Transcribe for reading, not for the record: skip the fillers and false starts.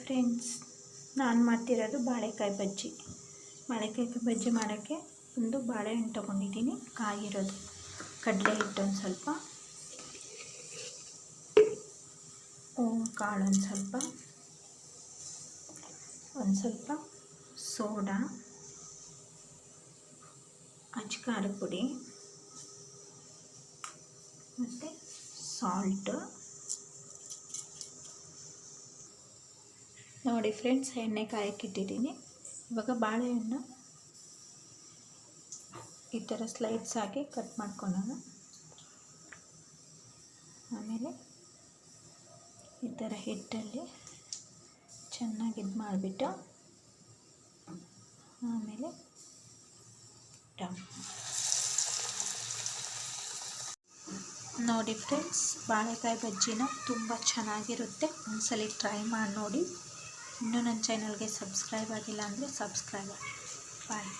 Friends, ನಾನು ಮಾಡ್ತಿರೋದು ಬಾಳೆಕಾಯಿ ಬಜ್ಜಿ. ಬಾಳೆಕಾಯಿ ಬಜ್ಜಿ ಮಾಡೋಕ್ಕೆ ಒಂದು ಬಾಳೆಹಣ್ಣು ತೊಗೊಂಡಿದ್ದೀನಿ, ಕಾಯಿರೋದು. ಕಡಲೆ ಹಿಟ್ಟು ಒಂದು ಸ್ವಲ್ಪ, ಕಾಳು ಒಂದು ಸ್ವಲ್ಪ ಸೋಡಾ, ಅಚ್ಕಾರದ ಪುಡಿ ಮತ್ತು ಸಾಲ್ಟು. ನೋಡಿ ಫ್ರೆಂಡ್ಸ್, ಎಣ್ಣೆ ಕಾಯಕ್ಕಿಟ್ಟಿದ್ದೀನಿ. ಇವಾಗ ಬಾಳೆಹಣ್ಣು ಈ ಥರ ಸ್ಲೈಡ್ಸ್ ಆಗಿ ಕಟ್ ಮಾಡ್ಕೊಳ್ಳೋಣ. ಆಮೇಲೆ ಈ ಥರ ಹಿಟ್ಟಲ್ಲಿ ಚೆನ್ನಾಗಿ ಇದು ಮಾಡಿಬಿಟ್ಟು ಆಮೇಲೆ ನೋಡಿ ಫ್ರೆಂಡ್ಸ್, ಬಾಳೆಕಾಯಿ ಬಜ್ಜಿನ ತುಂಬ ಚೆನ್ನಾಗಿರುತ್ತೆ. ಒಂದ್ಸಲ ಟ್ರೈ ಮಾಡಿ ನೋಡಿ. ಇನ್ನೂ ನನ್ನ ಚಾನಲ್ಗೆ ಸಬ್ಸ್ಕ್ರೈಬ್ ಆಗಿಲ್ಲ ಅಂದರೆ ಸಬ್ಸ್ಕ್ರೈಬ್ ಆಗಿ. ಬಾಯ್.